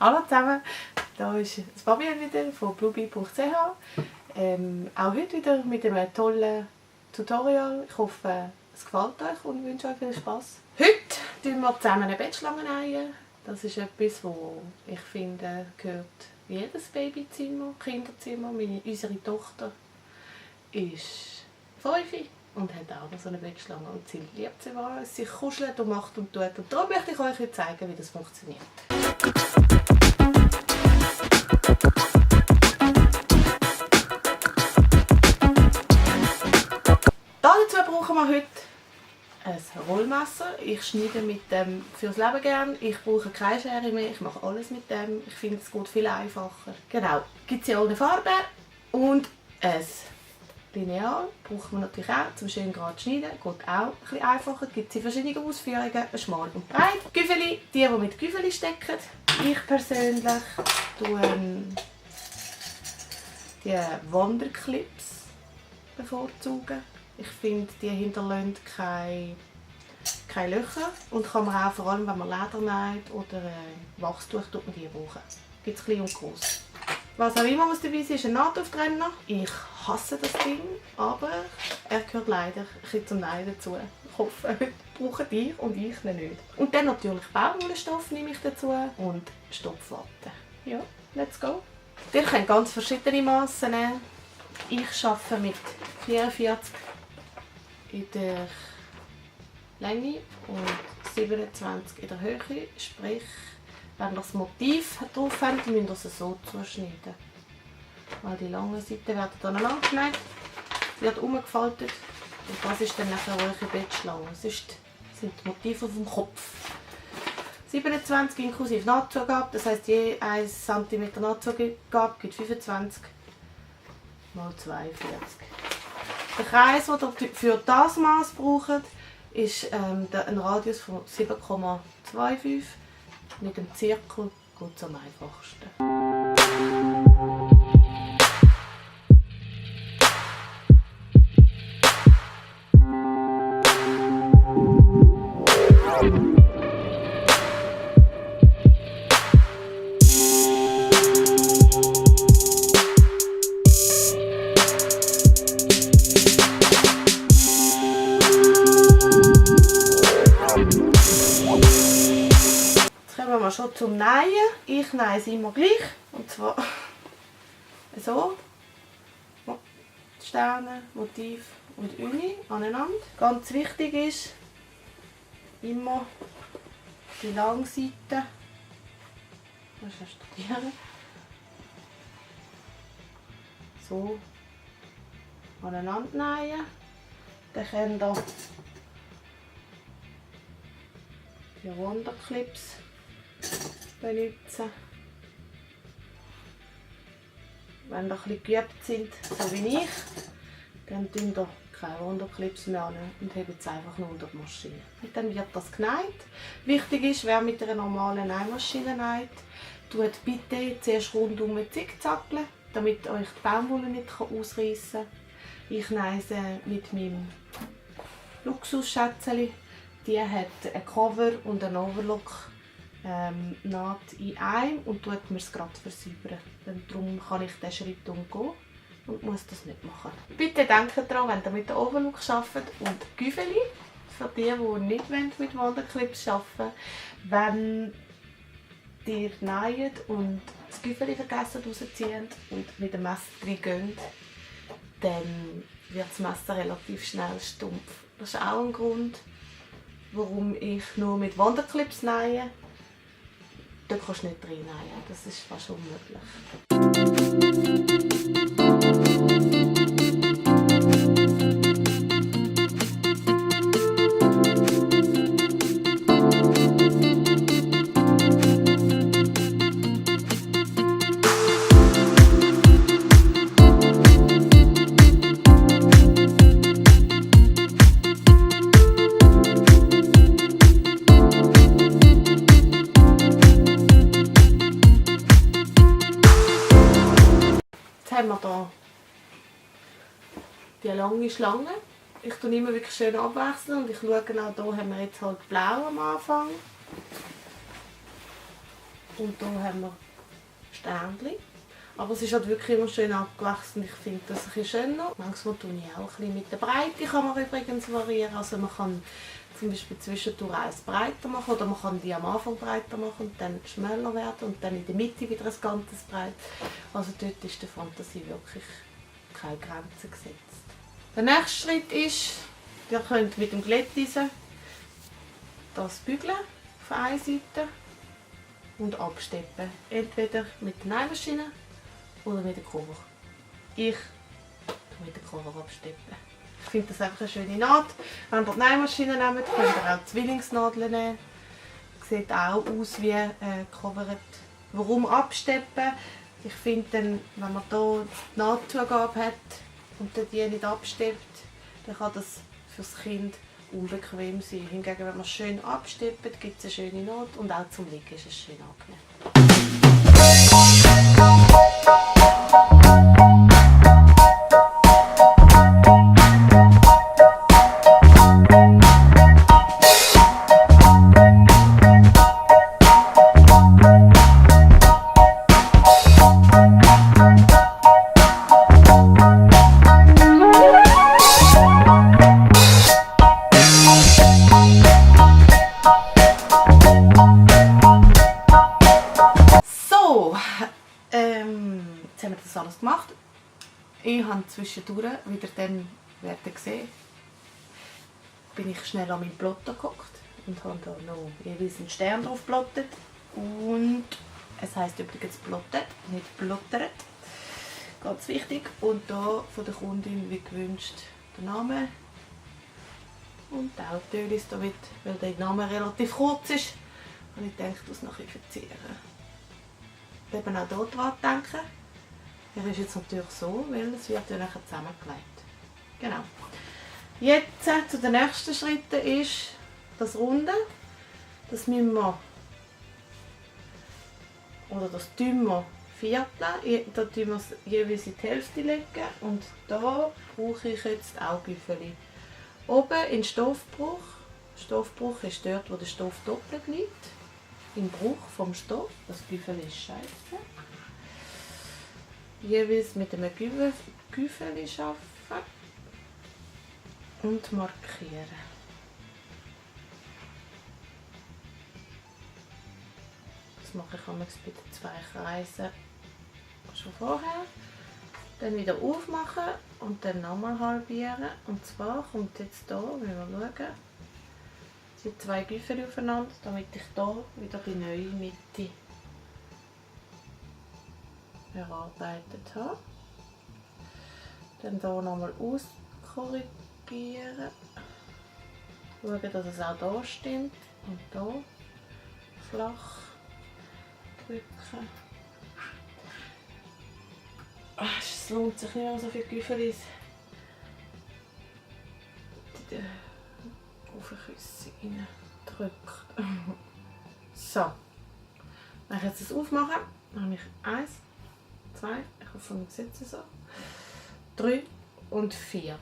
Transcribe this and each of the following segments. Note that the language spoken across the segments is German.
Hallo zusammen, hier ist Fabian wieder von bluebee.ch. Auch heute wieder mit einem tollen Tutorial. Ich hoffe, es gefällt euch und wünsche euch viel Spass. Heute tun wir zusammen eine Bettschlange nähen. Das ist etwas, das ich finde, gehört in jedes Babyzimmer, Kinderzimmer. Unsere Tochter ist 5 und hat auch noch so eine Bettschlange und sie liebt sie, weil es sich kuschelt und macht und tut. Und darum möchte ich euch jetzt zeigen, wie das funktioniert. Dazu brauchen wir heute ein Rollmesser. Ich schneide mit dem fürs Leben gern. Ich brauche keine Schere mehr, ich mache alles mit dem. Ich finde, es geht viel einfacher. Genau, gibt es ja auch eine Farbe und ein Lineal braucht man natürlich auch zum schön gerade schneiden. Geht auch ein bisschen einfacher. Es gibt verschiedene Ausführungen, schmal und breit. Güffeli, die mit Güffeli stecken. Ich persönlich tue die Wanderclips bevorzugen. Ich finde, die hinterlassen keine Löcher und kann man auch, vor allem wenn man Leder näht oder Wachstuch, tut man die brauchen. Gibt es klein und groß. Was auch immer muss dabei sein, ist ein Nahttrenner. Ich hasse das Ding, aber er gehört leider ein bisschen zum Nähen dazu. Ich hoffe, heute brauchen die und ich ihn nicht. Und dann natürlich Baumwollstoff nehme ich dazu und Stopfwatte. Ja, let's go. Ihr könnt ganz verschiedene Massen nehmen. Ich arbeite mit 44 in der Länge und 27 in der Höhe. Sprich, wenn ihr das Motiv drauf habt, müsst ihr es so zuschneiden. Weil die lange Seite werden dann aneinander genäht, wird umgefaltet und das ist dann nachher eure Bettschlange. Sonst sind die Motive auf dem Kopf. 27 inklusive Nahtzugabe, das heisst je 1 cm Nahtzugabe gibt 25 mal 42. Der Kreis, den ihr für das Maß braucht, ist ein Radius von 7,25. Mit dem Zirkel geht es am einfachsten. Schon zum Nähen. Ich nähe es immer gleich. Und zwar so. Sterne, Motiv und Uni aneinander. Ganz wichtig ist immer die lange Seite studieren. So aneinander nähen. Dann könnt ihr die Wanderclips benutzen. Wenn ihr etwas geübt sind, so wie ich, dann tun ihr keine Wanderclips mehr an und hebt es einfach nur unter die Maschine. Und dann wird das genäht. Wichtig ist, wer mit einer normalen Nähmaschine näht, tut bitte zuerst rundum zickzackeln, damit euch die Baumwolle nicht ausreißen kann. Ich nähe sie mit meinem Luxusschätzchen. Die hat ein Cover und einen Overlock. Naht in einem und tut mir es gerade versäubern. Darum kann ich diesen Schritt umgehen und muss das nicht machen. Bitte denkt daran, wenn ihr mit dem Overlock arbeitet und Güffeli, für die, die nicht mit Wanderclips arbeiten, wenn ihr näht und das Güffeli vergessen rausziehen und mit dem Messer reingeht, dann wird das Messer relativ schnell stumpf. Das ist auch ein Grund, warum ich nur mit Wanderclips nähe. Da kannst du nicht rein nähen, das ist fast unmöglich. Haben wir hier die lange Schlange. Ich tue immer wirklich schön abwechseln und ich schaue auch, hier haben wir jetzt halt blau am Anfang. Und hier haben wir Sternchen. Aber es ist halt wirklich immer schön abgewachsen. Ich finde das ein bisschen schöner. Manchmal tue ich auch ein bisschen mit der Breite, kann man übrigens variieren. Also man kann zum Beispiel zwischendurch eins breiter machen oder man kann die am Anfang breiter machen und dann schmäler werden und dann in der Mitte wieder ein ganzes breit. Also dort ist der Fantasie wirklich keine Grenze gesetzt. Der nächste Schritt ist, ihr könnt mit dem Glätteisen das bügeln auf einer Seite und absteppen. Entweder mit der Nähmaschine oder mit dem Cover. Ich tue mit dem Cover absteppen. Ich finde das einfach eine schöne Naht. Wenn ihr die Nähmaschine nehmt, könnt ihr auch Zwillingsnadeln nehmen. Sieht auch aus wie gecovert. Warum absteppen? Ich finde, dann, wenn man hier die Nahtzugabe hat und die nicht absteppt, dann kann das für das Kind unbequem sein. Hingegen, wenn man es schön absteppt, gibt es eine schöne Naht und auch zum Liegen ist es schön angenehm. Jetzt haben wir das alles gemacht. Ich habe zwischendurch, wieder dann werden gesehen, bin ich schnell an meinem Plotter gehockt und habe da noch jeweils einen Stern drauf geplottet. Und es heisst übrigens plottet, nicht plottert. Ganz wichtig. Und da von der Kundin wie gewünscht der Name und die Autoliste damit, weil der Name relativ kurz ist. Und ich denke, das noch ein bisschen verzieren. Eben auch hier dran denken. Er ist jetzt natürlich so, weil es wird ja nachher zusammengelegt. Genau. Jetzt zu den nächsten Schritten ist das Runde. Das müssen wir, oder das tun wir vierteln. Da tun wir es jeweils in die Hälfte legen. Und da brauche ich jetzt auch Güffeli. Oben in Stoffbruch. Stoffbruch ist dort, wo der Stoff doppelt liegt. Im Bruch vom Stoff. Das Güffeli ist scheiße. Jeweils mit einem Güffeli arbeiten und markieren. Das mache ich manchmal bei den 2 Kreisen schon vorher. Dann wieder aufmachen und dann nochmal halbieren. Und zwar kommt jetzt hier, wenn wir schauen, die 2 Güffeli aufeinander, damit ich hier wieder die neue Mitte erarbeitet habe. Dann hier nochmal auskorrigieren. Schauen, dass es auch hier stimmt. Und hier flach drücken. Es lohnt sich nicht mehr so viel Güffelis. Die Ofenküsse reindrückt. So. Wenn ich jetzt das aufmache, dann habe ich 1, 2, ich hoffe, man sieht es so, 3 und 4.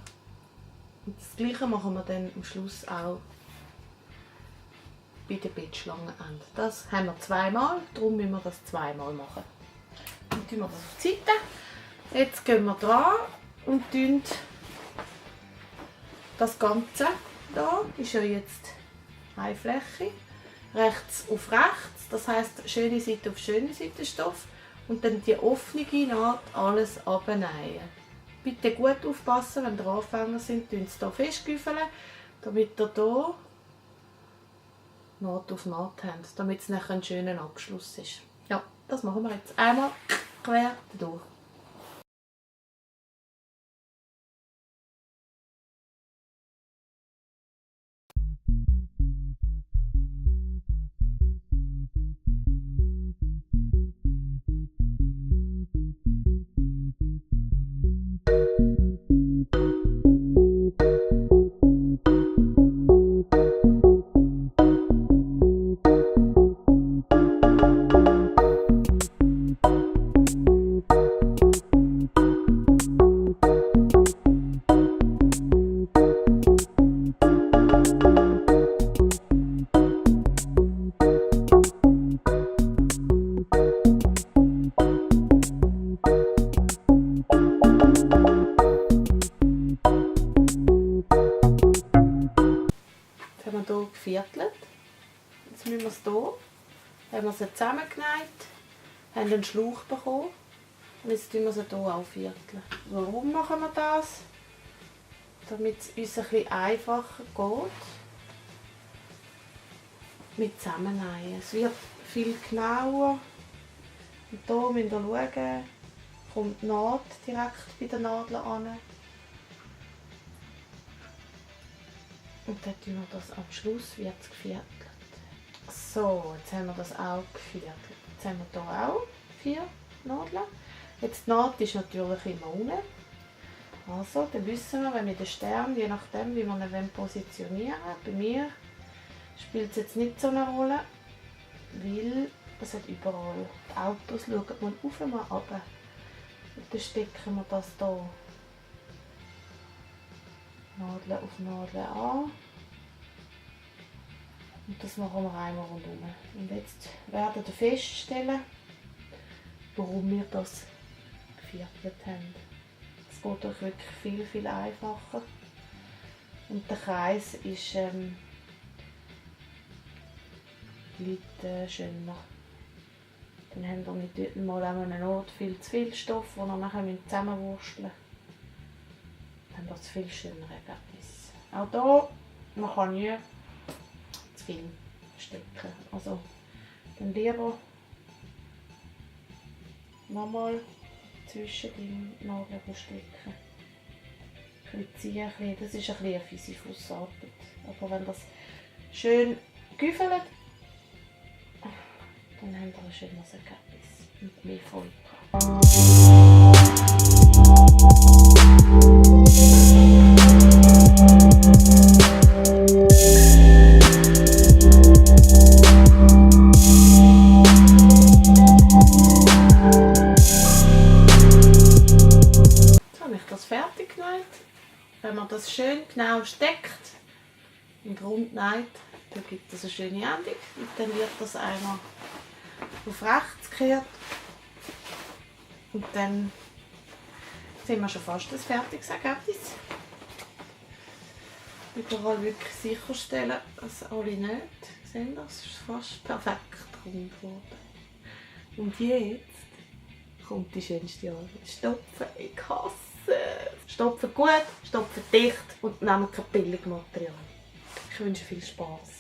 Und das Gleiche machen wir dann am Schluss auch bei den Bettschlangenenden. Das haben wir 2-mal, darum müssen wir das 2-mal machen. Dann tun wir das auf die Seite. Jetzt gehen wir dran und tun das Ganze hier ist ja jetzt eine Fläche, rechts auf rechts, das heisst schöne Seite auf schöne Seite Stoff und dann die offene Naht alles abnähen. Bitte gut aufpassen, wenn ihr Anfänger sind, tun Sie hier festgüffeln, damit ihr hier Naht auf Naht habt, damit es nachher ein schöner Abschluss ist. Ja, das machen wir jetzt einmal quer durch. zusammengenäht, haben einen Schlauch bekommen. Und jetzt tun wir sie hier auch vierteln. Warum machen wir das? Damit es uns ein bisschen einfacher geht. Mit Zusammennähen. Es wird viel genauer. Und hier müsst ihr schauen, kommt die Naht direkt bei den Nadeln an. Und dann tun wir das am Schluss wird es geviertelt. So, jetzt haben wir das auch geviertelt. Jetzt haben wir hier auch 4 Nadeln. Jetzt die Naht ist natürlich immer unten. Also, dann wissen wir, wenn wir den Stern, je nachdem wie wir ihn positionieren wollen, bei mir spielt es jetzt nicht so eine Rolle, weil es hat überall die Autos, schauen mal auf, mal runter. Und dann stecken wir das hier Nadel auf Nadel an. Und das machen wir einmal rundherum. Und jetzt werden wir feststellen, warum wir das geviertelt haben. Es geht euch wirklich viel, viel einfacher. Und der Kreis ist schöner. Dann haben wir nicht dort mal an einem Ort viel zu viel Stoff, den wir nachher zusammenwursteln müssen. Dann haben wir das viel schönere Ergebnis. Auch hier, man kann nie zu viel stecken. Also dann lieber nochmal zwischen den Nadeln stecken. Ein bisschen ziehen, das ist ein bisschen eine Sisyphus-Arbeit. Aber wenn das schön güffelt, dann haben wir ein schönes Ergebnis mit mehr Freude. Jetzt habe ich das fertig genäht. Wenn man das schön genau steckt, im Grund näht, dann gibt es eine schöne Endung. Und dann wird das einmal auf rechts gekehrt. Und dann sind wir schon fast das fertiges Ergebnis. Überall wirklich sicherstellen, dass alle nicht sehen. Das ist fast perfekt rund geworden. Und jetzt kommt die schönste Arbeit. Stopfen, ich hasse es. Stopfen gut, stopfen dicht und nehmen kein billiges Material. Ich wünsche viel Spaß.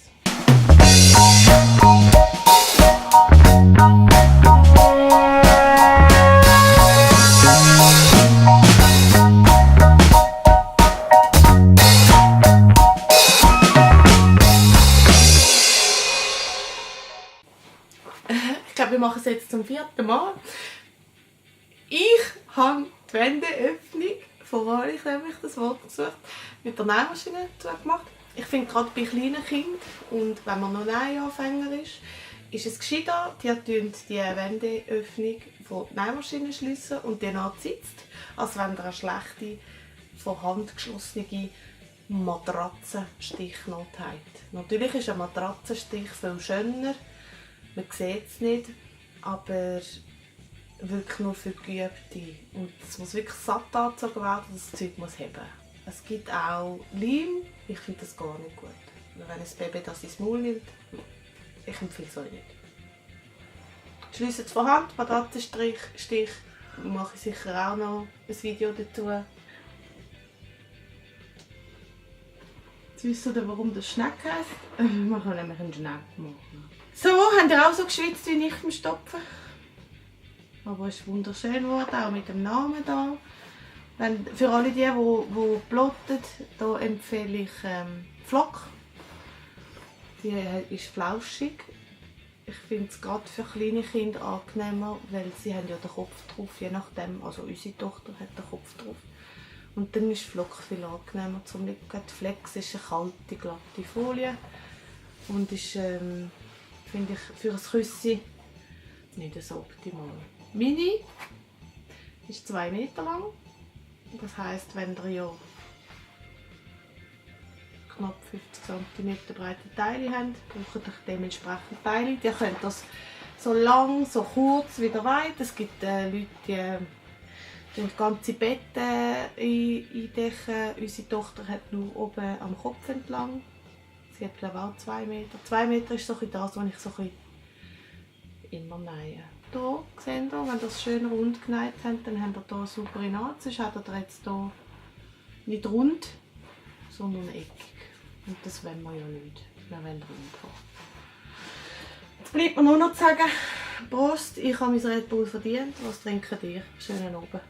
Ich glaube, wir machen es jetzt zum 4. Mal. Ich habe die Wendeöffnung, vor allem habe ich das Wort gesucht, mit der Nähmaschine gemacht. Ich finde gerade bei kleinen Kindern und wenn man noch Nähanfänger ist es gescheiter, die Wendeöffnung von der Nähmaschine schliessen und die Naht sitzt, als wenn ihr eine schlechte, von Hand geschlossene Matratzenstichnaht habt. Natürlich ist ein Matratzenstich viel schöner, man sieht es nicht, aber wirklich nur für Geübte. Und es muss wirklich satt angezogen werden, das Zeug muss heben. Es gibt auch Leim, ich finde das gar nicht gut. Wenn ein Baby das ins Maul nimmt, ich empfehle es euch nicht. Schliessen es von Hand, Matratzenstich, mache ich sicher auch noch ein Video dazu. Jetzt wisst ihr, warum das Schneck heisst. Wir können nämlich einen Schneck machen. So, habt ihr auch so geschwitzt wie ich beim Stopfen? Aber es ist wunderschön geworden, auch mit dem Namen da. Für alle die plotten, da empfehle ich Flock. Die ist flauschig. Ich finde es gerade für kleine Kinder angenehmer, weil sie haben ja den Kopf drauf, je nachdem. Also unsere Tochter hat den Kopf drauf. Und dann ist Flock viel angenehmer zum Liegen. Die Flex ist eine kalte, glatte Folie und ist, finde ich, für ein Küsschen nicht so optimal. Meine ist 2 Meter lang. Das heisst, wenn ihr ja knapp 50 cm breite Teile habt, braucht ihr dementsprechend Teile. Ihr könnt das so lang, so kurz wie ihr wollt. Es gibt Leute, die ganze Betten eindecken. Unsere Tochter hat nur oben am Kopf entlang. Sie hat glaube ich auch 2 Meter. 2 Meter ist so das, was ich so immer nähen. Hier seht ihr, wenn ihr es schön rund genäht habt, dann habt ihr hier eine saubere Naht. Sonst habt ihr jetzt hier nicht rund, sondern eckig. Und das wollen wir ja nicht. Wir wollen rund haben. Jetzt bleibt mir nur noch zu sagen, Prost, ich habe mein Red Bull verdient. Was trinkt ihr? Schönen Abend.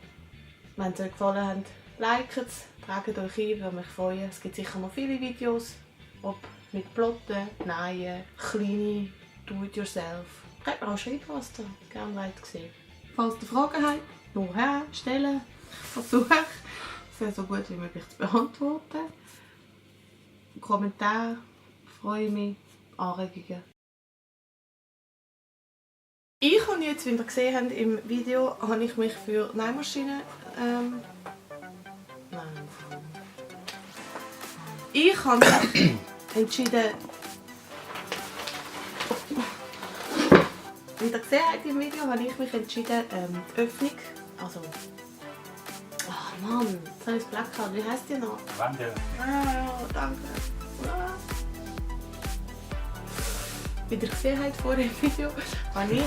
Wenn es euch gefallen hat, liket es, tragt euch ein, würde mich freuen. Es gibt sicher noch viele Videos, ob mit Plotten, Nähen, kleine Do-it-yourself. Könnt mir auch schreiben, was ihr gerne sehen. Falls ihr Fragen habt, nur her, stellen. Ich versuche es so gut wie möglich zu beantworten. Kommentare, freue mich, Anregungen. Ich habe jetzt, wie ihr gesehen habt im Video, habe ich mich für Nähmaschinen ich habe mich entschieden, wie ihr gesehen habt im Video, habe ich mich entschieden, die Öffnung, also, ach Mann, jetzt habe ich das Blackout, wie heisst die noch? Wandel. Ah, danke. Ah. Wie ihr gesehen habt vor dem Video, habe ich